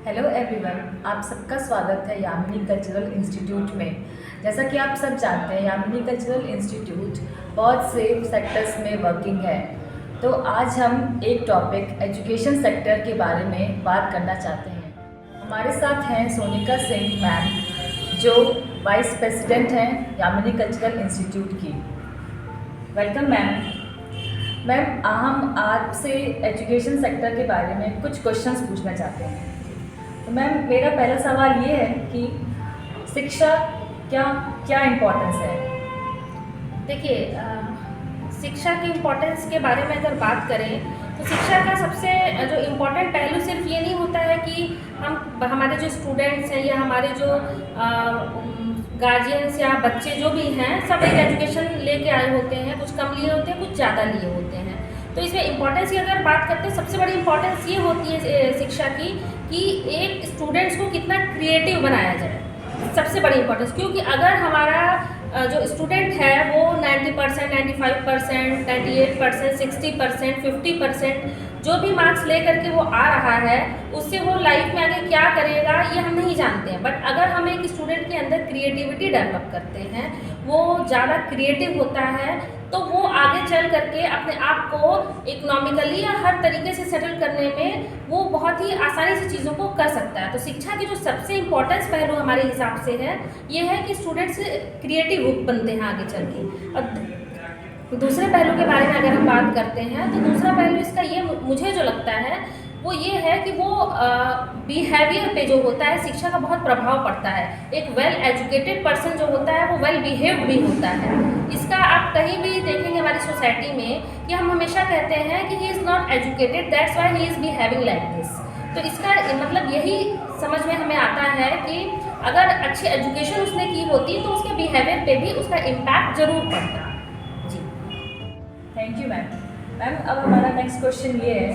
Hello everyone, आप सबका स्वागत है यामिनी कल्चरल इंस्टीट्यूट में। जैसा कि आप सब जानते हैं, यामिनी कल्चरल इंस्टीट्यूट बहुत से सेक्टर्स में वर्किंग है। तो आज हम एक टॉपिक एजुकेशन सेक्टर के बारे में बात करना चाहते हैं। हमारे साथ हैं सोनिका सिंह मैम, जो वाइस प्रेसिडेंट हैं यामिनी कल्चरल इंस्टीट्यूट की। Welcome ma'am. मैम, हम आपसे एजुकेशन सेक्टर के बारे में कुछ क्वेश्चंस पूछना चाहते हैं। तो मैम, मेरा पहला सवाल ये है कि शिक्षा क्या क्या इम्पोर्टेंस है? देखिए, शिक्षा की इम्पोर्टेंस के बारे में अगर बात करें तो शिक्षा का सबसे जो इम्पोर्टेंट पहलू सिर्फ ये नहीं होता है कि हमारे जो स्टूडेंट्स हैं या हमारे जो गार्जियंस या बच्चे जो भी हैं सब एक एजुकेशन लेके आए होते हैं, कुछ कम लिए होते हैं, कुछ ज़्यादा लिए होते हैं। तो इसमें इम्पोर्टेंस की अगर बात करते हैं, सबसे बड़ी इम्पोर्टेंस ये होती है शिक्षा की कि एक स्टूडेंट्स को कितना क्रिएटिव बनाया जाए, सबसे बड़ी इम्पोर्टेंस। क्योंकि अगर हमारा जो स्टूडेंट है वो 90%, 95%, 98%, 60%, 50% जो भी मार्क्स ले करके वो आ रहा है, उससे वो लाइफ में आगे क्या करेगा ये हम नहीं जानते हैं। बट अगर हम एक स्टूडेंट के अंदर क्रिएटिविटी डेवलप करते हैं, वो ज़्यादा क्रिएटिव होता है, तो वो आगे चल करके अपने आप को इकोनॉमिकली या हर तरीके से सेटल करने में वो बहुत ही आसानी से चीज़ों को कर सकता है। तो शिक्षा की जो सबसे इम्पोर्टेंस पहलू हमारे हिसाब से है, ये है कि स्टूडेंट्स क्रिएटिव बनते हैं आगे चल के। और दूसरे पहलू के बारे में अगर हम बात करते हैं तो दूसरा पहलू इसका ये मुझे जो लगता है वो ये है कि वो बिहेवियर पे जो होता है शिक्षा का बहुत प्रभाव पड़ता है। एक वेल एजुकेटेड पर्सन जो होता है वो वेल बिहेव्ड भी होता है। इसका आप कहीं भी देखेंगे हमारी सोसाइटी में कि हम हमेशा कहते हैं कि he is not educated, that's why he is behaving like this. तो इसका मतलब यही समझ में हमें आता है कि अगर अच्छी एजुकेशन उसने की होती तो उसके बिहेवियर पे भी उसका इम्पैक्ट जरूर पड़ता। जी, थैंक यू मैम। मैम, अब हमारा नेक्स्ट क्वेश्चन ये है,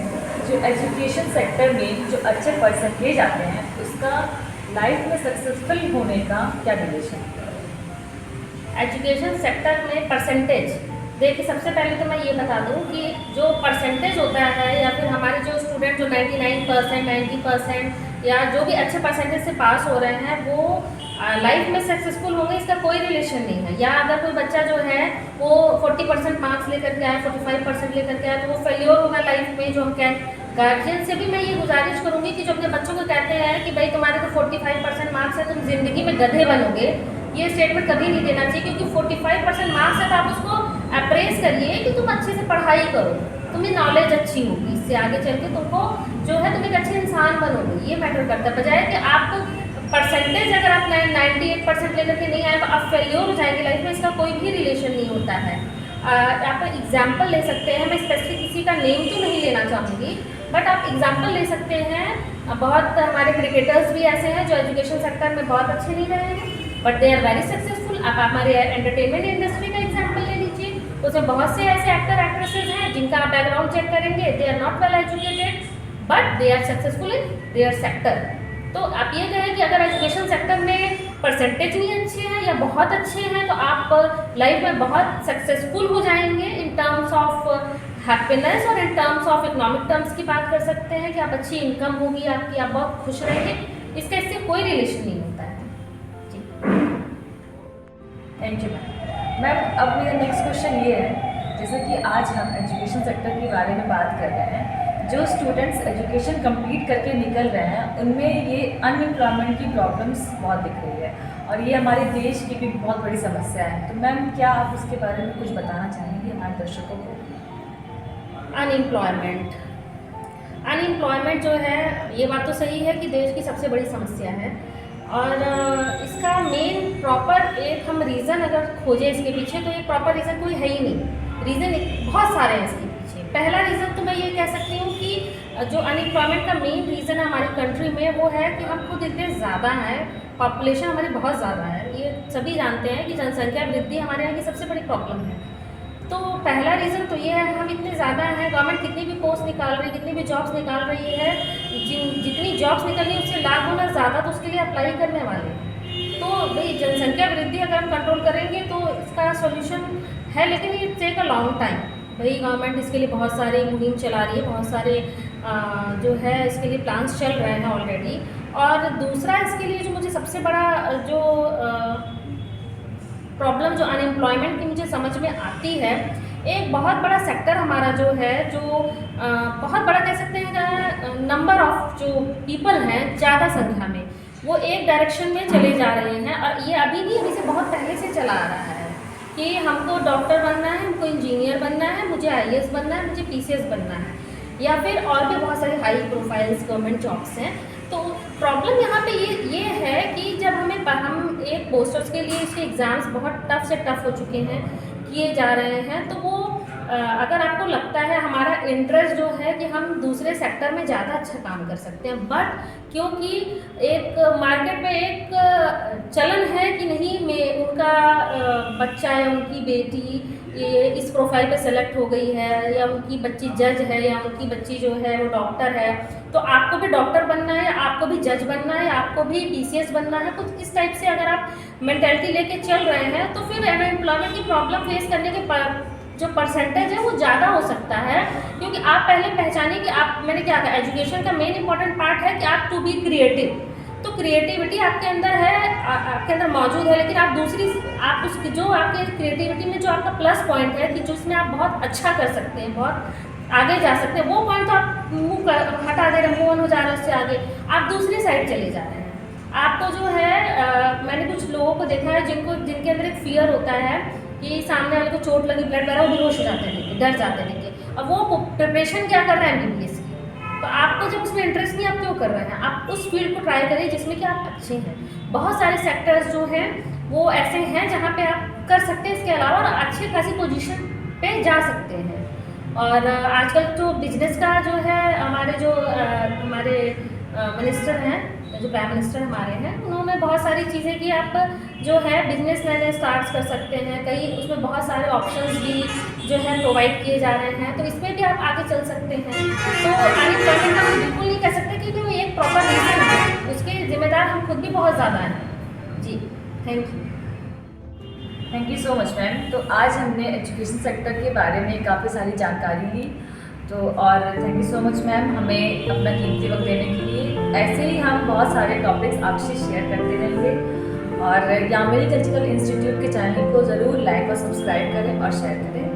जो एजुकेशन सेक्टर में जो अच्छे परसेंटेज आते हैं उसका लाइफ में सक्सेसफुल होने का क्या रिलेशन है? एजुकेशन सेक्टर में परसेंटेज, देखिए सबसे पहले तो मैं ये बता दूं कि जो परसेंटेज होता है या फिर हमारे जो स्टूडेंट जो 99%, 90% या जो भी अच्छे परसेंटेज से पास हो रहे हैं वो लाइफ में सक्सेसफुल होंगे, इसका कोई रिलेशन नहीं है। या अगर कोई बच्चा जो है वो 40% मार्क्स लेकर के आया, 45% लेकर के आया, तो वो फेल्योर होगा लाइफ में। जो हम गार्जियन से भी मैं ये गुजारिश करूँगी कि जो अपने बच्चों को कहते हैं कि भाई तुम्हारे तो 45% मार्क्स है, तुम जिंदगी में गधे बनोगे, ये स्टेटमेंट कभी नहीं देना चाहिए। क्योंकि 45% मार्क्स है तो आप उसको अप्रेस करिए कि तुम अच्छे से पढ़ाई करो, तुम्हें नॉलेज अच्छी होगी, इससे आगे चल के तुमको जो है तुम एक अच्छे इंसान बनोगे, ये मैटर करता है। बजाय कि आप परसेंटेज अगर आप 98% लेकर के नहीं आए तो आप फेल्योर हो जाएंगे लाइफ में, इसका कोई भी रिलेशन नहीं होता है। आप एग्जाम्पल ले सकते हैं, मैं स्पेसिफिक किसी का नेम तो नहीं लेना चाहूँगी, बट आप एग्जाम्पल ले सकते हैं। बहुत हमारे क्रिकेटर्स भी ऐसे हैं जो एजुकेशन सेक्टर में बहुत अच्छे नहीं रहे हैं but they are very successful. आप हमारे एंटरटेनमेंट इंडस्ट्री का एग्जाम्पल ले लीजिए, उसमें बहुत से ऐसे एक्टर एक्ट्रेसेस हैं जिनका आप बैकग्राउंड चेक करेंगे, they are not well educated but they are successful in their sector. तो आप ये कहें कि अगर एजुकेशन सेक्टर में परसेंटेज नहीं अच्छे हैं या बहुत अच्छे हैं तो आप लाइफ में बहुत सक्सेसफुल हो जाएंगे इन टर्म्स ऑफ हैप्पीनेस और in terms of economic terms की बात कर सकते हैं कि आप अच्छी इनकम होगी आपकी, आप बहुत खुश रहेंगे। इसका इससे कोई रिलेशन नहीं होता है। जी, थैंक यू मैम। मैम, अब मेरा नेक्स्ट क्वेश्चन ये है, जैसे कि आज हम एजुकेशन सेक्टर के बारे में बात कर रहे हैं, जो स्टूडेंट्स एजुकेशन कंप्लीट करके निकल रहे हैं उनमें ये अनएम्प्लॉयमेंट की प्रॉब्लम्स बहुत दिख रही है और ये हमारे देश की भी बहुत बड़ी समस्या है। तो मैम, क्या आप उसके बारे में कुछ बताना चाहेंगे हमारे दर्शकों को? अनएम्प्लॉयमेंट जो है, ये बात तो सही है कि देश की सबसे बड़ी समस्या है। और इसका मेन प्रॉपर एक हम रीज़न अगर खोजें इसके पीछे तो एक प्रॉपर रीज़न कोई है ही नहीं। रीज़न बहुत सारे हैं इसके पीछे। पहला रीज़न तो मैं ये कह सकती हूँ कि जो अनएम्प्लॉयमेंट का मेन रीज़न है हमारी कंट्री में वो है कि हम खुद इतने ज़्यादा हैं, पॉपुलेशन हमारी बहुत ज़्यादा है। ये सभी जानते हैं कि जनसंख्या वृद्धि हमारे यहाँ की सबसे बड़ी प्रॉब्लम है। तो पहला रीज़न तो ये है, हम इतने ज़्यादा हैं, गवर्नमेंट कितनी भी पोस्ट निकाल रही है, कितनी भी जॉब्स निकाल रही है, जितनी जॉब्स निकल रही है उससे लाख गुना ज़्यादा तो उसके लिए अप्लाई करने वाले हैं। तो भाई जनसंख्या वृद्धि अगर हम कंट्रोल करेंगे तो इसका सॉल्यूशन है, लेकिन it take a long time. भाई गवर्नमेंट इसके लिए बहुत सारी मुहिम चला रही है, बहुत सारे जो है इसके लिए प्लान्स चल रहे हैं ऑलरेडी। और दूसरा इसके लिए जो मुझे सबसे बड़ा जो प्रॉब्लम जो अनएम्प्लॉयमेंट की मुझे समझ में आती है, एक बहुत बड़ा सेक्टर हमारा जो है, जो बहुत बड़ा कह सकते हैं, नंबर ऑफ जो पीपल हैं ज़्यादा संख्या में, वो एक डायरेक्शन में चले जा रहे हैं। और ये अभी नहीं, अभी से बहुत पहले से चला आ रहा है कि हमको डॉक्टर बनना है, हमको इंजीनियर बनना है, मुझे IAS बनना है, मुझे PCS बनना है, या फिर और भी बहुत सारे हाई प्रोफाइल्स गवर्नमेंट जॉब्स हैं। तो प्रॉब्लम यहाँ पे ये है कि जब हम एक पोस्टर्स के लिए इसके एग्ज़ाम्स बहुत टफ से टफ हो चुके हैं, किए जा रहे हैं, तो वो अगर आपको लगता है, हमारा इंटरेस्ट जो है कि हम दूसरे सेक्टर में ज़्यादा अच्छा काम कर सकते हैं, बट क्योंकि एक मार्केट में एक चलन है कि नहीं, में उनका बच्चा या उनकी बेटी ये इस प्रोफाइल पे सेलेक्ट हो गई है, या उनकी बच्ची जज है, या उनकी बच्ची जो है वो डॉक्टर है, तो आपको भी डॉक्टर बनना है, आपको भी जज बनना है, आपको भी PCS बनना है। कुछ इस टाइप से अगर आप मेंटेलिटी लेके चल रहे हैं, तो फिर एम्प्लॉयमेंट की प्रॉब्लम फेस करने के जो परसेंटेज है वो ज़्यादा हो सकता है। क्योंकि आप पहले पहचानिए कि आप, मैंने क्या कहा, एजुकेशन का मेन इंपॉर्टेंट पार्ट है कि आप टू बी क्रिएटिव। तो क्रिएटिविटी आपके अंदर है, आपके अंदर मौजूद है, लेकिन आप उसकी जो आपके क्रिएटिविटी में जो आपका प्लस पॉइंट है कि जो उसमें आप बहुत अच्छा कर सकते हैं, बहुत आगे जा सकते हैं, वो पॉइंट तो आप हटा दे रहे हैं, मूव ऑन हो जा रहे हैं उससे आगे, आप दूसरी साइड चले जा रहे हैं। आपको जो है मैंने कुछ लोगों को देखा है जिनके अंदर एक फियर होता है कि सामने वाले को चोट लगी, ब्लड बह रहा है, वो बेहोश हो जाते हैं, डर जाते हैं। अब वो प्रिपरेशन क्या कर रहे हैं MBBS की, तो आपको जब उसमें इंटरेस्ट नहीं, आप क्यों कर रहे हैं? आप उस फील्ड को ट्राई करिए जिसमें कि आप अच्छे हैं। बहुत सारे सेक्टर्स जो हैं वो ऐसे हैं जहाँ पे आप कर सकते हैं, इसके अलावा और अच्छी खासी पोजीशन पे जा सकते हैं। और आजकल जो बिजनेस का जो है, हमारे मिनिस्टर हैं, जो प्राइम मिनिस्टर हमारे हैं, उन्होंने बहुत सारी चीज़ें की, आप जो है बिजनेस नए नए स्टार्ट कर सकते हैं, कई उसमें बहुत सारे ऑप्शंस भी जो है प्रोवाइड किए जा रहे हैं, तो इसमें भी आप आगे चल सकते हैं। तो अनएम्प्लॉयमेंट का हम बिल्कुल नहीं कह सकते क्योंकि वो एक प्रॉपर रीज़न है, उसके जिम्मेदार हम खुद भी बहुत ज़्यादा हैं। जी, thank you so much ma'am. तो आज हमने एजुकेशन सेक्टर के बारे में काफ़ी सारी जानकारी ली, तो और thank you so much ma'am, हमें अपना कीमती वक्त देने के लिए। ऐसे ही हम बहुत सारे टॉपिक्स आपसे शेयर करते रहेंगे, और यामिनी कल्चरल इंस्टीट्यूट के चैनल को ज़रूर लाइक और सब्सक्राइब करें और शेयर करें।